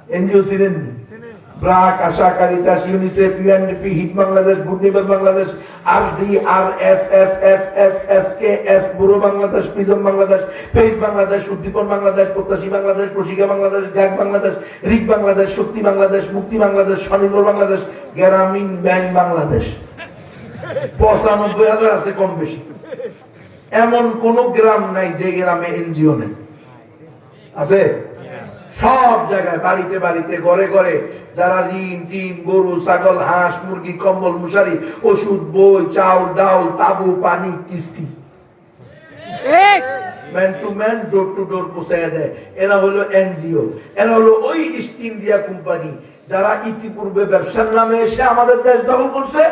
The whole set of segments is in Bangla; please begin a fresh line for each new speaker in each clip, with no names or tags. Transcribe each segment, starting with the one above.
এনজিও ছিলেন BRAC, ASA, Caritas, UNICEF, UNDP, HEED Bangladesh, good neighbour Bangladesh, RD, RSS, BURO Bangladesh, Prism Bangladesh, PAGE Bangladesh, Uddipan Bangladesh, Prottyashi Bangladesh, Proshika Bangladesh, গ্যাগ বাংলাদেশ, রিক বাংলাদেশ, শক্তি বাংলাদেশ, মুক্তি বাংলাদেশ, স্বনির্ভর বাংলাদেশ, গ্রামীণ ব্যাংক বাংলাদেশ। ৯৫,০০০ আছে কম বেশি। এমন কোন গ্রাম নাই যে গ্রামে এনজিও নেই, আছে? সব জায়গায়, বাড়িতে বাড়িতে, ঘরে ঘরে, যারা ঋণ টিন, গরু, ছাগল, হাঁস, মুরগি, কম্বল, মশারি, ওষুধ, বই, চাউল, ডাউল, তাবু, পানি, কিস্তি, man to man, door to door পৌঁছায় দেয়। এরা হলো এনজিও। এরা হলো ওই ইস্ট ইন্ডিয়া কোম্পানি যারা ইতিপূর্বে ব্যবসার নামে এসে আমাদের দেশ দখল করছে,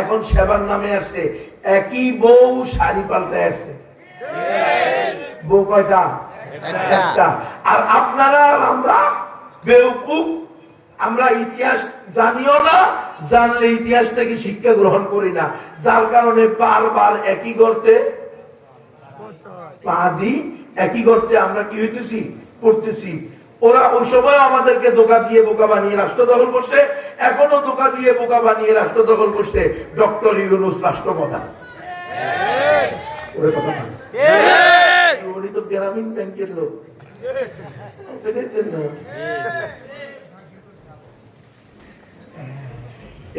এখন সেবার নামে আসছে। একই বউ শাড়ি পাল্টায় আসছে। বউ কয়টা? একটা। আর আপনারা আমরা বেউকুফ, আমরা ইতিহাস জানিও না, জানলে ইতিহাস থেকে শিক্ষা গ্রহণ করি না, যার কারণে বারবার একই গর্তে পা দিই, একই গর্তে আমরা কি হইতেছি, পড়তেছি। ওরা ওই সময় আমাদেরকে ধোঁকা দিয়ে বোকা বানিয়ে রাষ্ট্র দখল করছে, এখনো ধোঁকা দিয়ে বোকা বানিয়ে রাষ্ট্র দখল করছে ডক্টর ইউনূস রাষ্ট্রপ্রধান। উনি তো গ্রামীণ ব্যাংকের লোক।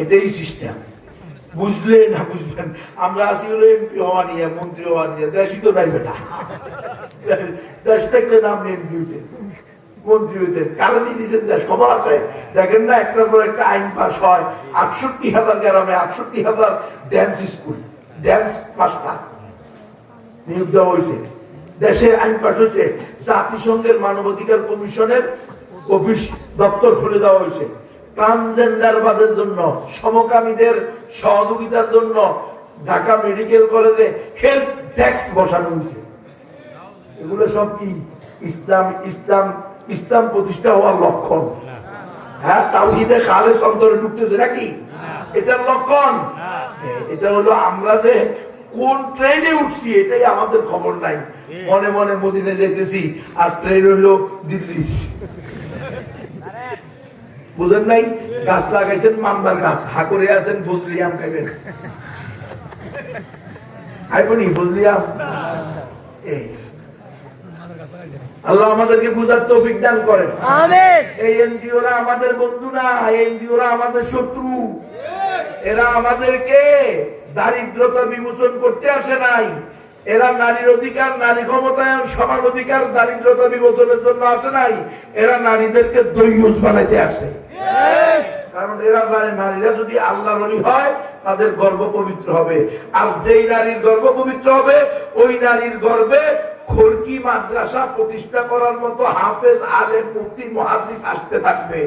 এটাই সিস্টেম, বুঝলে না বুঝবেন। আমরা আছি হলো এমপি হওয়া নিয়ে, মন্ত্রী হওয়া নিয়ে, দেশই তো নাই বেটা। দেশ থাকলে নাম এমপিতে, মন্ত্রী হইতেন। কারা দিয়ে দিয়েছেন দেশ, খবর আছে? দেখেন না, একটার পর একটা আইন পাস হয়। ৬৮,০০০ গ্রামে ৬৮,০০০ ড্যান্স স্কুল, ড্যান্স মাস্টার নিয়োগ দেওয়া হয়েছে। দেশে আইন পাস হয়েছে। জাতিসংঘের মানবাধিকার কমিশনের অফিস দপ্তর খুলে দেওয়া হয়েছে। ট্রান্সজেন্ডারবাদের জন্য, সমকামীদের সহযোগিতার জন্য ঢাকা মেডিকেল কলেজে হেলথ ডেস্ক বসানো হয়েছে। এগুলো সব কি ইসলাম ইসলাম ইসলাম প্রতিষ্ঠা হওয়ার লক্ষণ? হ্যাঁ, তাওহীদে খালেস অন্তরে ঢুকতেছে নাকি? এটার লক্ষণ। এটা হলো আমরা যে কোন ট্রেনে উঠছি এটাই আমাদের খবর নাই। মনে মনে মদিনা যেতেছি, আর ট্রেন হইলো দিল্লি। বুঝেন নাই? গাছ লাগাইছেন মামদার গাছ, হা করে আছেন ফজলি আম খাইবেন। খাইবনি ফজলি আম? আল্লাহ আমাদেরকে বুঝার তৌফিক দান করেন। আমিন। এই এনজিওরা আমাদের বন্ধু না, এনজিওরা আমাদের শত্রু। এরা আমাদেরকে দারিদ্রতা বিমোচন করতে আসে নাই। এরা নারীর অধিকার, নারী ক্ষমতায়ন, সমান অধিকার, দারিদ্রতা বিমোচনের জন্য আসে নাই। এরা নারীদেরকে দৈয়ুস বানাইতে আসে। কারণ এরা জানে নারীরা যদি আল্লাহর ওলি হয় তাদের গর্ভ পবিত্র হবে, আর যেই নারীর গর্ভ পবিত্র হবে ওই নারীর গর্ভে খোরকি মাদ্রাসা প্রতিষ্ঠা করার মতো হাফেজ, আলেম, মুফতি, মুহাদ্দিস আসতে থাকবে।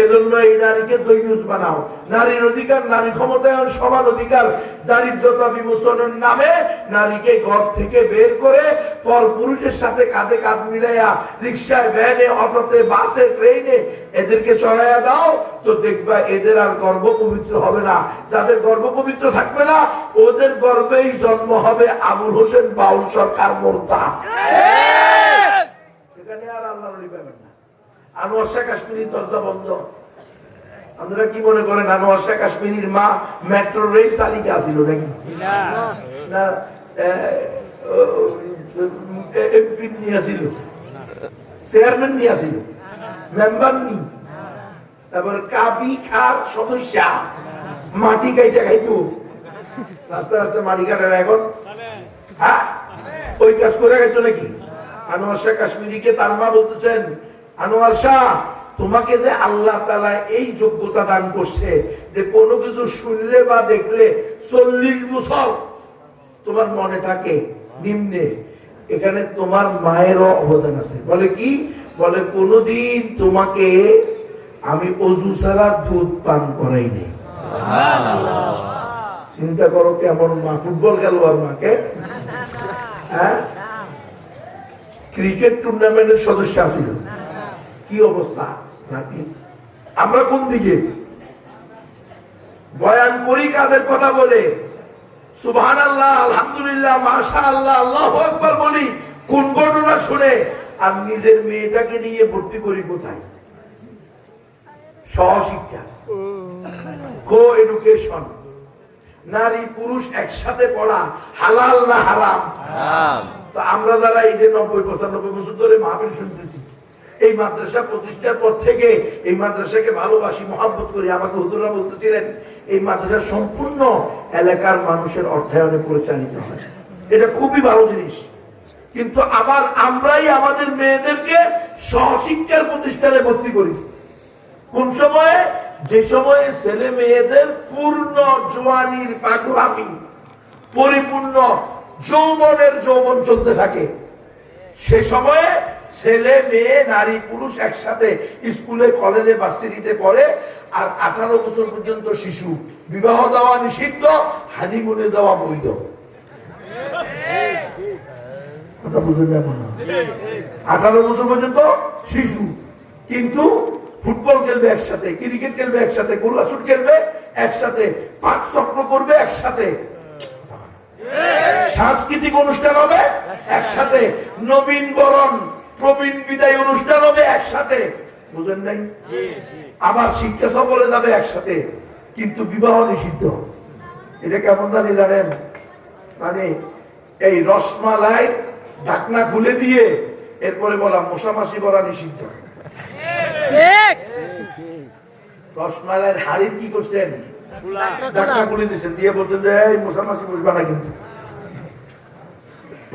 এজন্য এই নারীকে দৈয়ুস বানাও। নারীর অধিকার, নারী ক্ষমতায়ন, সমান অধিকার, দারিদ্রতা বিমোচনের নামে নারীকে ঘর থেকে বের করে পর পুরুষের সাথে কাঁধে কাঁধ মিলাইয়া রিক্সায়, ভ্যানে, অটোতে, বাসে, ট্রেনে এদেরকে চড়াইয়া দাও, তো দেখবা এদের আর গর্ভ পবিত্র হবে না। যাদের গর্ভ পবিত্র থাকবে না ওদের গর্ভেই জন্ম হবে আবুল হোসেন বাউল সরকার মোর্তা। সেখানে আর আল্লাহ ওলি পাবেন না। আনোয়ার শাহ কাশ্মীরির দরজা বন্ধ। আপনারা কি মনে করেন আনোয়ার শাহ কাশ্মীরির মা মেট্রো রেল চালিকা ছিল নাকি? না, এমপি নিয়েছিল, চেয়ারম্যান নিয়েছিল, মেম্বার নি, তারপর কাবি খার সদস্য, মাটি কাইটা খাইতো, রাস্তা রাস্তা মাটি কাটার এখন ওই কাজ করে গেছো নাকি? আনোয়ার শাহ কাশ্মীরিকে তার মা বলতেছেন, আনোয়ার শাহ তোমাকে যে আল্লাহ তাআলা এই যোগ্যতা দান করছে যে কোনো কিছু শুনলে বা দেখলে 40 বছর তোমার মনে থাকে নিম্নে, এখানে তোমার মায়েরও অবদান আছে। বলে কি? বলে কোনদিন তোমাকে আমি অজু ছাড়া দুধ পান করাই নেই। চিন্তা করো কেমন মা, ফুটবল খেলোয়াড় মাকে। হ্যাঁ, ক্রিকেট টুর্নামেন্টের সদস্য ছিল, কি অবস্থা। আমরা কোন দিকে বয়ান করি, কাদের কথা বলে সুবহানাল্লাহ, আলহামদুলিল্লাহ, মাশাআল্লাহ, আল্লাহু আকবার বলি, কোন ঘটনা শুনে আর নিজের মেয়েটাকে নিয়ে ভর্তি করি কোথায়? সহশিক্ষা, কো এডুকেশন। নারী পুরুষ একসাথে পড়া হালাল না হারাম? তো আমরা যারা এই যে 90-95 বছর ধরে মাহফিল শুনতেছি, এই মাদ্রাসা প্রতিষ্ঠার পর থেকে এই মাদ্রাসাকে ভালোবাসি, মহব্বত করি। আমাকে হুজুররা বলতেছিলেন এই মাদ্রাসা সম্পূর্ণ এলাকার মানুষের অর্থায়নে পরিচালিত হয়, এটা খুবই ভালো জিনিস। কিন্তু আমরাই আমাদের মেয়েদেরকে সহশিক্ষার প্রতিষ্ঠানে ভর্তি করি। কোন সময়ে? যে সময়ে ছেলে মেয়েদের পূর্ণ জওয়ানির পাগলামি, পরিপূর্ণ যৌবনের যৌবন চলতে থাকে, সে সময়ে ছেলে মেয়ে নারী পুরুষ একসাথে স্কুলে কলেজে ভার্সিটিতে পড়ে। আর 18 বছর পর্যন্ত শিশু, বিবাহ দেওয়া নিষিদ্ধ, হানিমুনে যাওয়া বৈধ। 18 বছর পর্যন্ত শিশু, কিন্তু ফুটবল খেলবে একসাথে, ক্রিকেট খেলবে একসাথে, গোল্লাছুট খেলবে একসাথে, পাঠ চক্র করবে একসাথে, সাংস্কৃতিক অনুষ্ঠান হবে একসাথে, নবীন বরণ প্রবীণ বিদায় অনুষ্ঠান হবে একসাথে, বুঝেন নাই? আবার শিক্ষা সফরে যাবে একসাথে, কিন্তু বিবাহ নিষিদ্ধ। এটা কেমন জানেন? মানে এই রসমালাই ঢাকনা খুলে দিয়ে এরপরে বলা মশামাছি বলা নিষিদ্ধ। রসমালাইয়ের হাড়ির কি করছেন? ঢাকনা খুলে দিচ্ছেন, দিয়ে বলছেন যে এই মশামাছি বসবা না। কিন্তু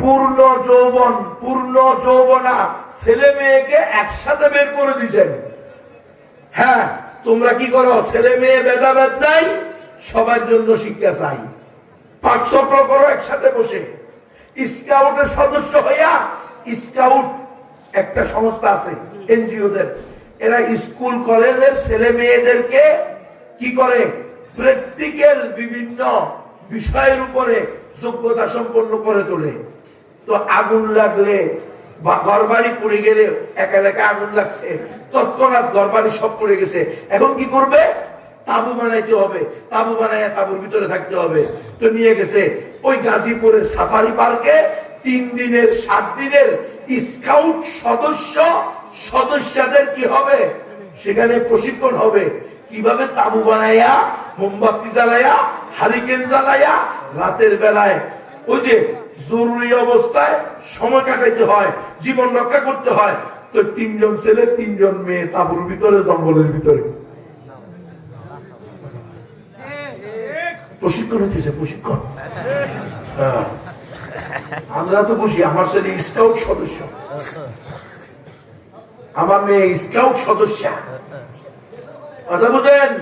পূর্ণ যৌবন, পূর্ণ যৌবনা ছেলে মেয়েকে একসাথে বের করে দিচ্ছেন। হ্যাঁ, তোমরা কি করো? ছেলে মেয়ে ভেদাভেদ নাই, সবার জন্য শিক্ষা চাই। পাঠচক্র করো একসাথে বসে, স্কাউটের সদস্য হইয়া, স্কাউট একটা সংস্থা আছে এনজিওদের, এরা স্কুল কলেজের ছেলে মেয়েদেরকে কি করে? প্র্যাকটিক্যাল বিভিন্ন বিষয়ের উপরে যোগ্যতা সম্পন্ন করে তোলে। তো আগুন লাগলে বা ঘরবাড়ি পড়ে গেলে, এক এলাকায় আগুন লাগছে, তৎক্ষণাৎ ঘরবাড়ি সব পড়ে গেছে, এখন কি করবে? তাবু বানাইতে হবে, তাবু বানায় তাবুর ভিতরে থাকতে হবে। তো নিয়ে গেছে ওই গাজীপুরের সাফারি পার্কে 3 দিনের 7 দিনের স্কাউট সদস্যদের কি হবে? সেখানে প্রশিক্ষণ হবে কিভাবে তাবু বানাইয়া, মোমবাতি জ্বালাইয়া, হারিকেন জ্বালাইয়া রাতের বেলায় ওই যে জরুরি অবস্থায় সময় কাটাইতে হয়, জীবন রক্ষা করতে হয়। তো 3 জন ছেলে 3 জন মেয়ে তাবুর ভিতরে, জঙ্গলের ভিতরে প্রশিক্ষণ হইতেছে, প্রশিক্ষণ। আমরা তো বুঝি, আমার ছেলে স্কাউট সদস্য, আমার মেয়ে স্কাউট সদস্য। কথা বুঝেন?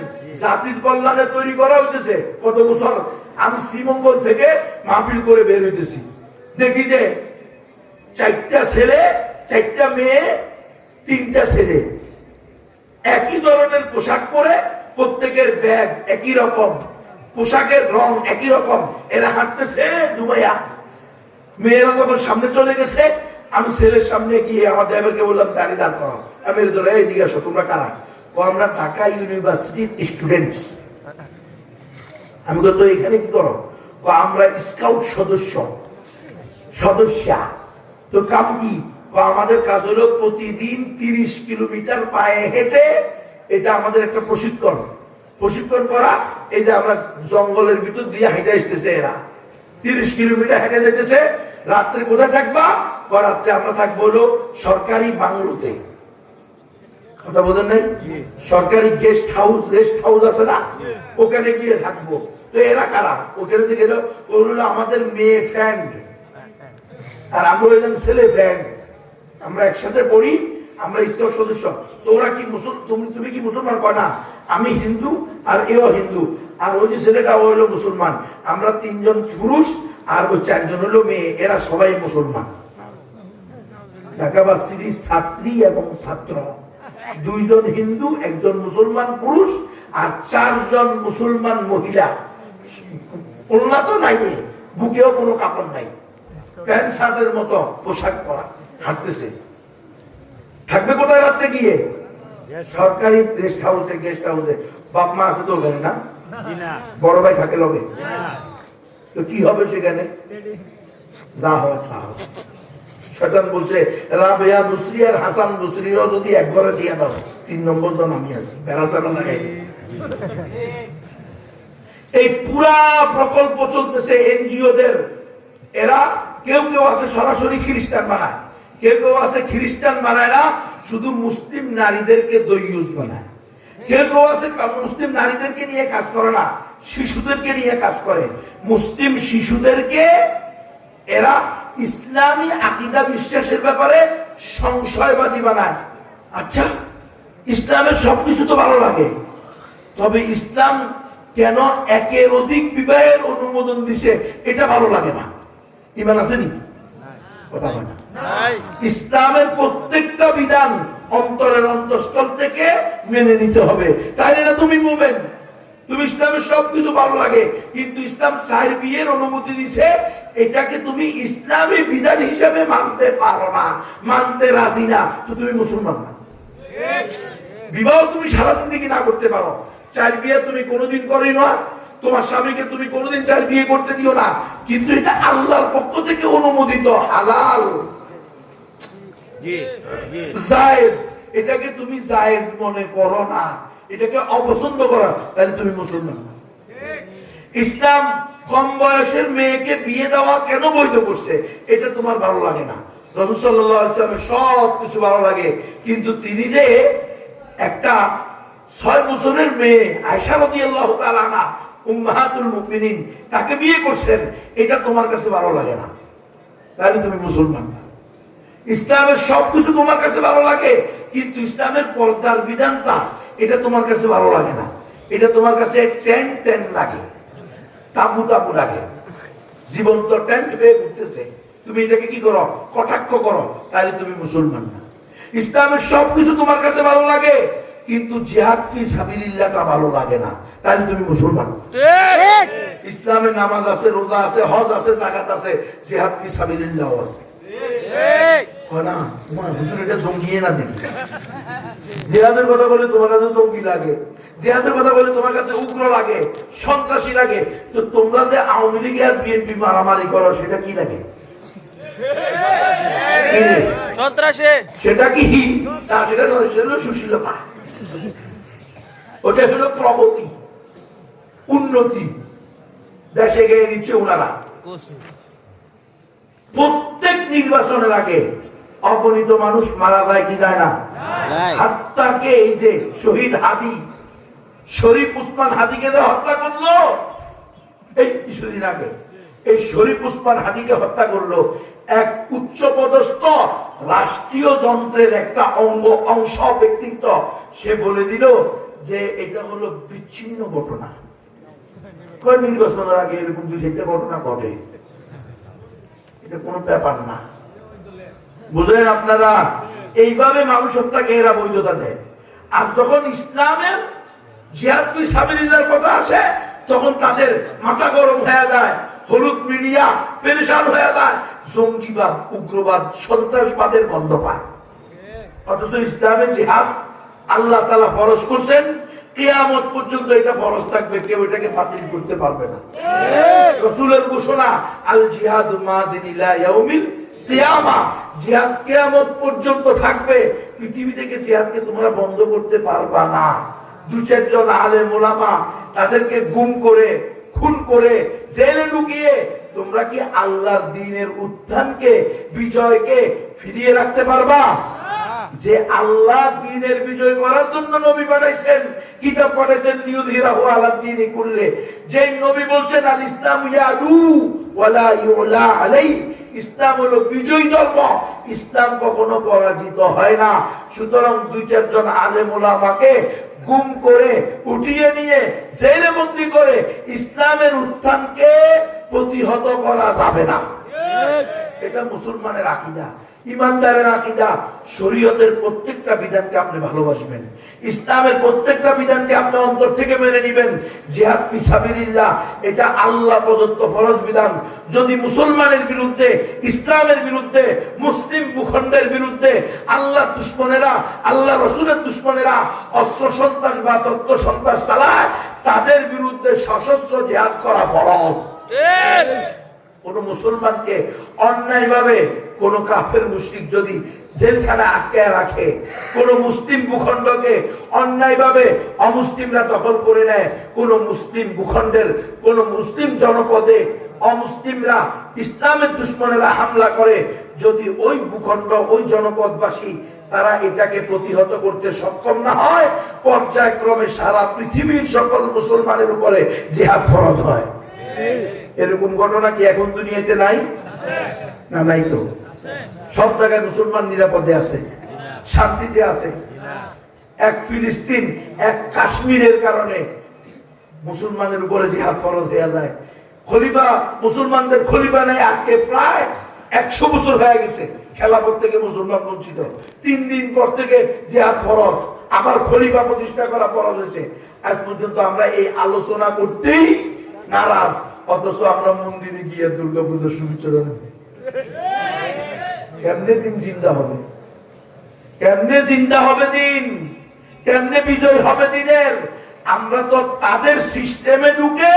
জাতির কল্যাণে তৈরি করা হইতেছে। কত বছর আমি শ্রীমঙ্গল থেকে মাহফিল করে বের হইতেছি, দেখি যে 4টা ছেলে 4টা মেয়ে 3টা ছেলে একই ধরনের পোশাক পরে, প্রত্যেকের ব্যাগ একই রকম, পোশাকের রং একই রকম, এরা হাঁটতেছে দুবাইয়া। মেয়েরা যখন সামনে চলে গেছে, আমি ছেলের সামনে গিয়ে আমার ড্রাইভারকে বললাম গাড়ি দাঁড় করাও। আমি এইদিকে আসো, তোমরা কারা? আমরা ঢাকা ইউনিভার্সিটির স্টুডেন্টস। আমি বলতো এখানে কি করো? আমরা স্কাউট সদস্য। তো কাম কি? আমাদের কাজ হলো প্রতিদিন 30 কিলোমিটার পায়ে হেঁটে, এটা আমাদের একটা প্রশিক্ষণ করা। এই যে আমরা জঙ্গলের ভিতর দিয়ে হেঁটে আসতেছে, এরা 30 কিলোমিটার হেঁটে যেতেছে। রাত্রে কোথায় থাকবা? রাত্রে আমরা থাকবো হলো সরকারি বাংলোতে। কথা বোঝেন নাই? সরকারি গেস্ট হাউস আছে না, ওখানে গিয়ে থাকবো। তো এরা কারা? ওখানে থেকে ওগুলো আমাদের মেয়ে ফ্রেন্ড, আর আমরা হইলাম ছেলে ফ্রেন্ড। আমরা একসাথে পড়ি, আমরা স্কাউট সদস্য। তো ওরা কি তুমি কি মুসলমান? কয় না, আমি হিন্দু আর এও হিন্দু, আর ওই যে ছেলেটা ও হইলো মুসলমান। আমরা 3 জন পুরুষ আর ওই 4 জন হলো মেয়ে, এরা সবাই মুসলমান। ঢাকা ভার্সিটির ছাত্রী এবং ছাত্র 2 জন হিন্দু, 1 জন মুসলমান পুরুষ আর 4 জন মুসলমান মহিলা। ওড়না তো নাই, বুকেও কোনো কাপড় নাই, প্যান্ট শার্টের মতো পোশাক পরা হাঁটতেছে। থাকবে কোথায় রাত্রে গিয়ে? সরকারি গেস্ট হাউসে। বাপ মা আছে তো ওখানে না? বড় ভাই থাকে লগে। তো কি হবে সেখানে? যা হয় তা হবে। শয়তান বলছে রাবেয়া দুসরি আর হাসান দুসরিরও যদি এক ঘরে দিয়ে দাও 3 নম্বর জন আমি আছি, বেড়াচারা লাগাই। এই পুরা প্রকল্প চলতেছে এনজিওদের। এরা কেউ কেউ আছে সরাসরি খ্রিস্টান বানায়, কেউ কেউ আছে খ্রিস্টান বানায় না, শুধু মুসলিম নারীদেরকে দইয়ুজ বানায়। কেউ কেউ আছে মুসলিম নারীদেরকে নিয়ে কাজ করে না, শিশুদেরকে নিয়ে কাজ করে। মুসলিম শিশুদেরকে এরা ইসলামী আকীদা বিশ্বাসের ব্যাপারে সংশয়বাদী বানায়। আচ্ছা, ইসলামের সবকিছু তো ভালো লাগে, তবে ইসলাম কেন একের অধিক বিবাহের অনুমোদন দিছে এটা ভালো লাগে না। ইমান আসেনি? কথা বলে না। ইসলামের প্রত্যেকটা বিধান অন্তরের অন্তঃস্থল থেকে মেনে নিতে হবে, তাইলে না তুমি মুমিন। তুমি ইসলামের সবকিছু ভালো লাগে, কিন্তু ইসলাম 4 বিয়ের অনুমতি দিছে, এটাকে তুমি ইসলামী বিধান হিসেবে মানতে পারো না, মানতে রাজি না, তো তুমি মুসলমান না। বিবাহ তুমি সারা জিন্দেগি না করতে পারো, 4 বিয়ে তুমি কোনোদিন করোই না, তোমার স্বামীকে তুমি কোনোদিন 4 বিয়ে করতে দিও না, কিন্তু এটা আল্লাহর পক্ষ থেকে অনুমোদিত, হালাল, জায়েজ। এটাকে তুমি জায়েজ মনে করো না, এটাকে অপছন্দ করো, তাহলে তুমি মুসলমান না। ইসলাম কম বয়সের মেয়েকে বিয়ে দেওয়া কেন বৈধ করছে এটা তোমার ভালো লাগে না। রাসূল সাল্লাল্লাহু আলাইহি ওয়াসাল্লামের সব কিছু ভালো লাগে, কিন্তু তিনি যে একটা 6 বছরের মেয়ে আয়েশা রাদিয়াল্লাহু তাআলা আনহা উম্মাহাতুল মুমিনিন তাকে বিয়ে করছেন, এটা তোমার কাছে ভালো লাগে না, তাহলে তুমি মুসলমান না। ইসলামের সবকিছু তোমার কাছে ভালো লাগে, কিন্তু ইসলামের পর্দার বিধানটা এটা তোমার কাছে ভালো লাগে না, এটা তোমার কাছে টেন লাগে, তাবু লাগে, জীবন্ত টেন্ট হয়ে ঘুরতেছে। তুমি এটাকে কি করো? কটাক্ষ করো, তাহলে তুমি মুসলমান না। ইসলামের সবকিছু তোমার কাছে ভালো লাগে, কিন্তু জিহাদ ফি সাবিলিল্লাহটা ভালো লাগে না, তাহলে তুমি মুসলমান। ঠিক। ইসলামে নামাজ আছে, রোজা আছে, হজ আছে, যাকাত আছে, জিহাদ ফি সাবিলিল্লাহ আছে। ঠিক। না তোমার হুজুর এটা জঙ্গিয়ে না দেখি। জিহাদের কথা বলে তোমার কাছে জঙ্গি লাগে, জিহাদের কথা বলে তোমার কাছে উগ্র লাগে, সন্ত্রাসী লাগে, তো তোমরা যে আওয়ামী লীগ আর বিএনপি মারামারি করো সেটা কি লাগে? সন্ত্রাসী। সেটা কি? না, সেটা নয়, সেটা হলো সুশীলতা, ওটা হলো প্রগতি, উন্নতি, দেশে গিয়ে নিচ্ছে ওনারা। প্রত্যেক নির্বাচনের আগে অগণিত মানুষ মারা যায় কি যায় না? হত্যাকে এই যে শহীদ হাদি শরীফ উসমান হাদিকে হত্যা করলো এই কিছুদিন আগে, এই শরীফ উসমান হাদিকে হত্যা করলো এক উচ্চ পদস্থ রাষ্ট্রীয় যন্ত্রের একটা অংশ ব্যক্তিত্ব। সে বলে দিল যে এটা হলো বিচ্ছিন্ন ঘটনা। নির্বাচনের আগে এরকম 2-3টা ঘটনা ঘটে, এটা কোনো ব্যাপার না। বুঝলেন আপনারা? এইভাবে মানুষ হত্যাকে এরা বৈধতা দেয়। আর যখন ইসলামের জিহাদ ফি সাবিলিল্লাহর কথা আসে, তখন তাদের মাথা গরম হয়ে যায়, হলুদ মিডিয়া পেরেশান হয়ে যায়, জঙ্গিবাদ, উগ্রবাদ, সন্ত্রাসবাদের গন্ধ পায়। অথচ ইসলামের জিহাদ আল্লাহ তাআলা ফরজ করছেন, কিয়ামত পর্যন্ত এটা ফরজ থাকবে, কেউ এটাকে বাতিল করতে পারবে না। রাসূলের ঘোষণা, আল জিহাদু মাদিন ইলা ইয়াউমিল কিয়ামা, জিহাদ কিয়ামত পর্যন্ত থাকবে। পৃথিবী থেকে জিহাদকে তোমরা বন্ধ করতে পারবা না। 2-4 জন আলেম ওলামা তাদেরকে গুম করে, খুন করে, জেলে ঢুকিয়ে তোমরা কি আল্লাহর দ্বীনের উত্থানকে, বিজয়কে ফিরিয়ে রাখতে পারবা? যে আল্লাহ দ্বীনের বিজয় করার জন্য নবী পাঠাইছেন, কিতাব পাঠাইছেন, লিইয়ুযহিরাহু আলাদ দীনি কুল্লি, যে নবী বলছেন আল ইসলামু ইয়াদু ওয়ালা ইউলা আলাইহি, ইসলাম হলো বিজয়ী ধর্ম, ইসলাম কখনো পরাজিত হয় না। সুতরাং 2-4 জন আলেম ওলামাকে গুম করে, উঠিয়ে নিয়ে, জেলে বন্দী করে ইসলামের উত্থানকে প্রতিহত করা যাবে না। এটা মুসলমানের আকীদা, ইমানদারের আকীদা। শরীয়তের প্রত্যেকটা বিধানকে আপনি ভালোবাসবেন, ইসলামের প্রত্যেকটা বিধানকে আপনি অন্তর থেকে মেনে নেবেন। জিহাদ ফি সাবিলিল্লাহ এটা আল্লাহ প্রদত্ত ফরজ বিধান। যদি মুসলমানের বিরুদ্ধে, ইসলামের বিরুদ্ধে, মুসলিম ভূখণ্ডের বিরুদ্ধে আল্লাহ দুশমনেরা, আল্লাহ রসুলের দুশমনেরা অস্ত্র সন্ত্রাস বা তথ্য সন্ত্রাস চালায়, তাদের বিরুদ্ধে সশস্ত্র জিহাদ করা ফরজ। কোন মুসলমানকে অন্যায়ভাবে কোন কাফের মুশরিক যদি জেলখানে আটকে রাখে, কোন মুসলিম ভূখণ্ডকে অন্যায়ভাবে অমুসলিমরা দখল করে নেয়, কোন মুসলিম ভূখণ্ডের কোন মুসলিম জনপদে অমুসলিমরা ইসলামের দুশমনেরা হামলা করে, যদি ওই ভূখণ্ড ওই জনপদবাসী তারা এটাকে প্রতিহত করতে সক্ষম না হয়, পর্যায়ক্রমে সারা পৃথিবীর সকল মুসলমানের উপরে জিহাদ ফরজ হয়। এরকম ঘটনা কি এখন দুনিয়াতে নাই? না, নাই তো। সব জায়গায় মুসলমান নিরাপদে আছে, শান্তিতে আছে। এক ফিলিস্তিন, এক কাশ্মীরের কারণে মুসলমানের উপরে জিহাদ ফরজ হয়ে যায়। খলিফা, মুসলমানদের খলিফা নেই আজকে প্রায় 100 বছর হয়ে গেছে। খেলাফত থেকে মুসলমান বঞ্চিত, 3 দিন পর থেকে জিহাদ ফরজ, আবার খলিফা প্রতিষ্ঠা করা ফরজ হয়েছে। আজ পর্যন্ত আমরা এই আলোচনা করতেই নারাজ, অথচ আমরা মন্দিরে গিয়ে দুর্গাপূজার শুভেচ্ছা জানাই। কেমনে দিন জিন্দা হবে? কেমনে জিন্দা হবে দিন? কেমনে বিজয় হবে দিনের? আমরা তো তাদের সিস্টেমে ঢুকে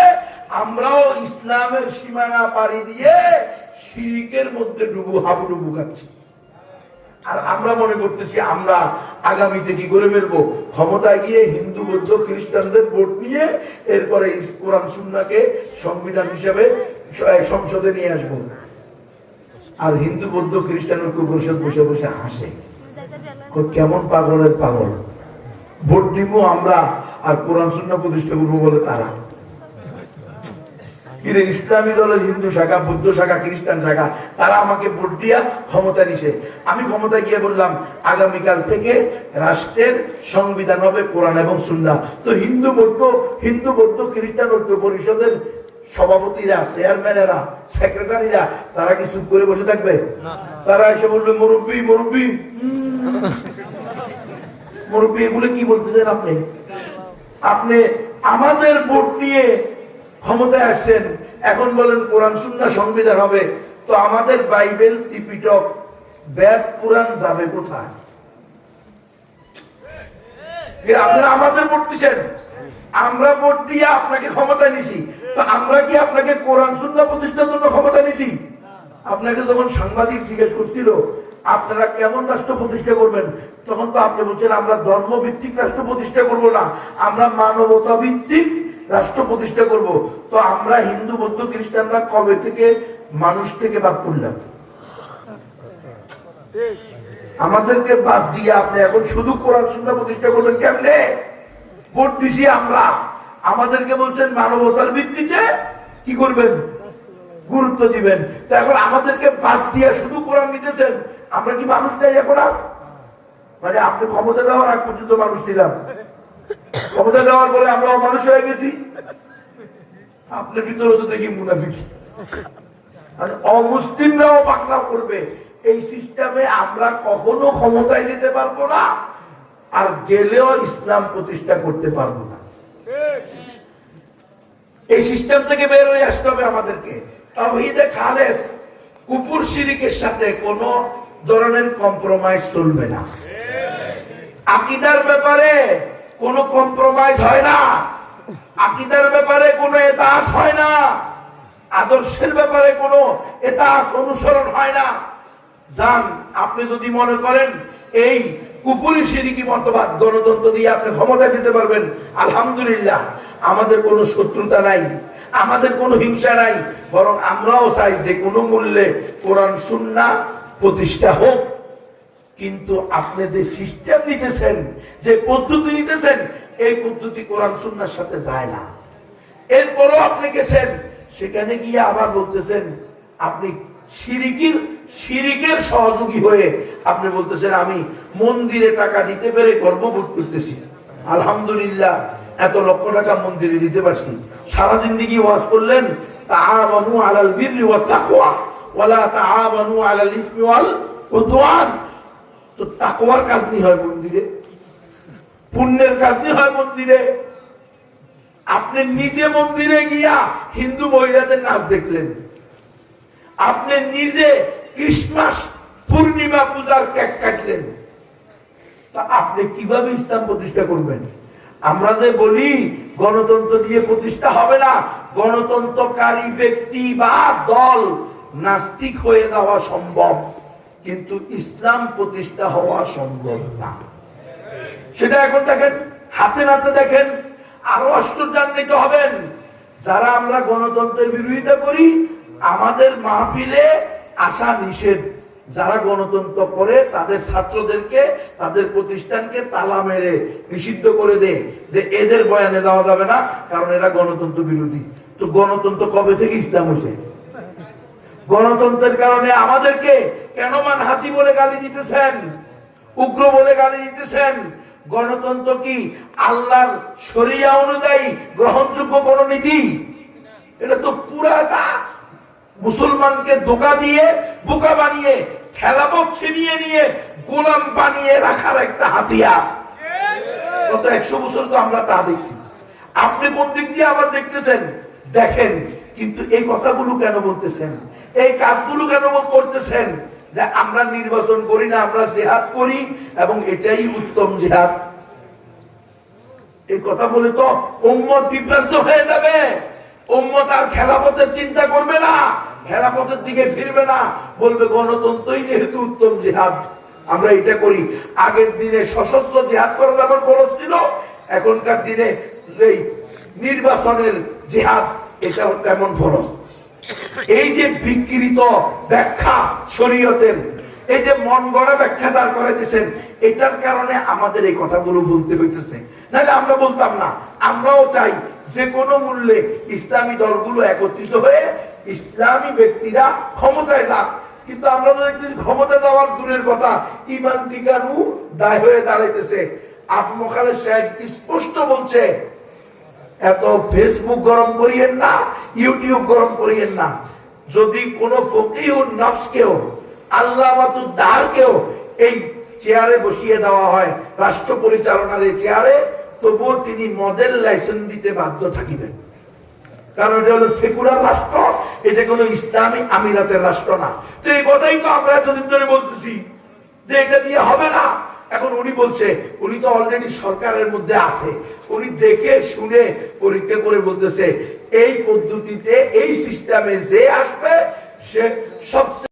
আমরাও ইসলামের সীমানা পাড়ি দিয়ে শিরকের মধ্যে হাবুডুবু খাচ্ছি। আর আমরা মনে করতেছি আমরা আগামীতে কি করে ফেলবো, ক্ষমতায় গিয়ে হিন্দু বৌদ্ধ খ্রিস্টানদের ভোট নিয়ে এরপরে কোরআন সুন্নাহকে সংবিধান হিসাবে সংসদে নিয়ে আসবো। আর হিন্দু বৌদ্ধ খ্রিস্টান ঐক্য পরিষদ বসে বসে হাসে, কেমন পাগলের পাগল, ভোট দিব আমরা আর কোরআন সুন্নাহ প্রতিষ্ঠা করবো বলে তারা। ইসলামী দলের হিন্দু শাখা, বৌদ্ধ শাখা, খ্রিস্টান শাখা, তারা আমাকে ভোট দিয়া ক্ষমতা নিছে। আমি ক্ষমতা গিয়ে বললাম আগামীকাল থেকে রাষ্ট্রের সংবিধান হবে কোরআন এবং সুন্নাহ। তো হিন্দু বৌদ্ধ খ্রিস্টান ঐক্য পরিষদের সভাপতিরা, চেয়ারম্যানেরা, সেক্রেটারিরা তারা কি চুপ করে বসে থাকবে? তারা এসে বলবে মুরব্বী মুরব্বী মুরব্বী, এগুলো কি বলতেছেন আপনি? আপনি আমাদের ভোট নিয়ে ক্ষমতায় আসছেন, এখন বলেন কোরআন সুন্নাহ সংবিধান হবে, তো আমাদের বাইবেল, ত্রিপিটক, বেদ, পুরাণ যাবে কোথায়? আপনারা আমাদের ভোট দিচ্ছেন, আমরা ভোট দিয়ে আপনাকে ক্ষমতা নিছি, তো আমরা কি আপনাকে কোরআন সুন্নাহ প্রতিষ্ঠার জন্য ক্ষমতা নিছি? আপনাকে যখন সাংবাদিক জিজ্ঞেস করছিল আপনারা কেমন রাষ্ট্র প্রতিষ্ঠা করবেন, তখন তো আপনি বলছেন আমরা ধর্মভিত্তিক রাষ্ট্র প্রতিষ্ঠা করব না, আমরা মানবতা ভিত্তিক রাষ্ট্র প্রতিষ্ঠা করব। তো আমরা হিন্দু বৌদ্ধ খ্রিস্টানরা কবে থেকে মানুষ থেকে বাদ করলাম? আমাদেরকে বাদ দিয়ে আপনি এখন শুধু কোরআন সুন্নাহ প্রতিষ্ঠা করবেন কেমনে? ভোট দিছি আমরা, আমাদেরকে বলছেন মানবতার ভিত্তিতে কি করবেন, গুরুত্ব দিবেন। তো এখন আমাদেরকে বাদ দিয়ে শুধু কোরআন নিতেছেন, আমরা কি মানুষ নাই এখন? আর মানে আপনি ক্ষমতা দেওয়ার আগ পর্যন্ত মানুষ ছিলাম, ক্ষমতা দেওয়ার পরে আমরা মানুষ হয়ে গেছি। আপনার ভিতরে তো দেখি মুনাফিকি, অমুসলিমরাও পাকড়াও করবে। এই সিস্টেমে আমরা কখনো ক্ষমতায় যেতে পারবো না, আর গেলেও ইসলাম প্রতিষ্ঠা করতে পারবো না। এই সিস্টেম থেকে বের হয়ে আসতে হবে আমাদেরকে। তাওহীদে খালেস, কুফর শিরকের সাথে কোন ধরনের কম্প্রোমাইজ চলবে না। আকীদার ব্যাপারে কোনো কম্প্রোমাইজ হয় না, আকীদার ব্যাপারে কোনো এতাআত হয় না, আদর্শের ব্যাপারে কোনো এতাআত অনুসরণ হয় না। জান, আপনি যদি মনে করেন এই কুফরি শিরকি মতবাদ গণতন্ত্র দিয়ে আপনি ক্ষমতা দিতে পারবেন, আলহামদুলিল্লাহ, আমাদের কোনো শত্রুতা নাই, আমাদের কোনো হিংসা নাই, বরং আমরাও চাই যে কোনো মূল্যে কোরআন সুন্নাহ প্রতিষ্ঠা হোক। কিন্তু আপনি যে সিস্টেম নিতেছেন, যে পদ্ধতি নিতেছেন, এই পদ্ধতি কোরআন সুন্নাহর সাথে যায় না। এরপরও আপনি গেছেন, সেখানে গিয়ে আবার বলতেছেন আপনি শিরিকের সহযোগী হয়ে আপনি বলতেছেন আমি মন্দিরে টাকা দিতে পেরে গর্ববোধ করতেছি। আলহামদুলিল্লাহ, এত লক্ষ টাকা মন্দিরে দিতে পারছি। সারা জিন্দেগি ওয়াজ করলেন তাআওয়ানু আলাল বিররি ওয়াত তাকওয়া ওয়ালা তাআওয়ানু আলাল ইসমি ওয়াল উদওয়ান। তো তাকওয়ার কাজ নি হয় মন্দিরে, পুণ্যের কাজ নি হয় মন্দিরে। আপনি নিজে মন্দিরে গিয়া হিন্দু মহিলাদের নাচ দেখলেন, আপনি নিজে ক্রিসমাস পূর্ণিমা পূজার কেক কাটলেন, তা আপনি কিভাবে ইসলাম প্রতিষ্ঠা করবেন? আমরা যে বলি গণতন্ত্র দিয়ে প্রতিষ্ঠা হবে না, গণতন্ত্রকারী ব্যক্তি বা দল নাস্তিক হয়ে যাওয়া সম্ভব। কিন্তু ইসলাম প্রতিষ্ঠা হওয়া সম্ভব না। সেটা এখন দেখেন, হাতে নাতে দেখেন। আরো আশ্চর্যান্বিত হবেন, যারা আমরা গণতন্ত্রের বিরোধিতা করি আমাদের মাহফিলে আসা নিষেধ। যারা গণতন্ত্র করে তাদের ছাত্রদেরকে, তাদের প্রতিষ্ঠানকে তালা মেরে নিষিদ্ধ করে দেয় যে এদের বয়ানে দেওয়া যাবে না, কারণ এরা গণতন্ত্র বিরোধী। তো গণতন্ত্র কবে থেকে ইসলাম হয়েছে? গণতন্ত্রের কারণে আমাদেরকে কেন মানহাসি বলে গালি দিতেছেন, উগ্র বলে গালি দিতেছেন? গণতন্ত্র কি আল্লাহর শরিয়া অনুযায়ী গ্রহণযোগ্য কোন নীতি? এটা তো পুরাটা মুসলমানকে ধোঁকা দিয়ে, বোকা বানিয়ে, খেলাপথ ছিনিয়ে নিয়ে গোলাম বানিয়ে রাখার একটা হাতিয়ার। গত 100 বছর তো আমরা তা দেখছি। আপনি কোন দিক দিয়ে আবার দেখতেছেন দেখেন, কিন্তু এই কথাগুলো কেন বলতেছেন, এই কাজগুলো কেন করতেছেন? যে আমরা নির্বাচন করি না, আমরা জিহাদ করি এবং এটাই উত্তম জিহাদ। এই কথা বলে তো উম্মত বিভ্রান্ত হয়ে যাবে। উম্মত আর খেলাপথের চিন্তা করবে না, খেলাপথের দিকে ফিরবে না, বলবে গণতন্ত্রই যেহেতু উত্তম জিহাদ, আমরা এটা করি। আগের দিনে সশস্ত্র জিহাদ করা যেমন ফরজ ছিল, এখনকার দিনে এই নির্বাচনের জিহাদ এটাও তেমন ফরজ। এই যে বিকৃত ব্যাখ্যা শরীয়তের, এই যে মন গড়া ব্যাখ্যা দাঁড় করে দিয়েছেন, এটার কারণে আমাদের এই কথাগুলো বলতে হইতেছে। নাহলে আমরা বলতাম না। আমরাও চাই যে কোনো মূল্যে ইসলামী দলগুলো একত্রিত হয়ে ইসলামী ব্যক্তিরা ক্ষমতায় যাক, কিন্তু আমরা তো দেখতেছি ক্ষমতা দেওয়ার দূরের কথা, ইমান টিকানু দায় হয়ে দাঁড়াইতেছে। আবু মোখালেদ সাহেব স্পষ্ট বলছে, এত ফেসবুক গরম করিয়েন না, ইউটিউব গরম করিয়েন না। যদি কোন ফকিহুন নফসকেও, আল্লামাতুদ্দারকেও এই চেয়ারে বসিয়ে দেওয়া হয়, রাষ্ট্র পরিচালনার এই চেয়ারে, তবুও তিনি মডেল লাইসেন্স দিতে বাধ্য থাকিবেন। কারণ এটা হলো সেকুলার রাষ্ট্র, এটা কোনো ইসলামী আমিরাতের রাষ্ট্র না। তো এই কথাই তো আমরা এতদিন ধরে বলতেছি যে এটা দিয়ে হবে না। এখন উনি বলছে, উনি তো অলরেডি সরকারের মধ্যে আছে, উনি দেখে শুনে পরীক্ষা করে বলতেছে এই পদ্ধতিতে, এই সিস্টেমে যে আসবে সে সবচেয়ে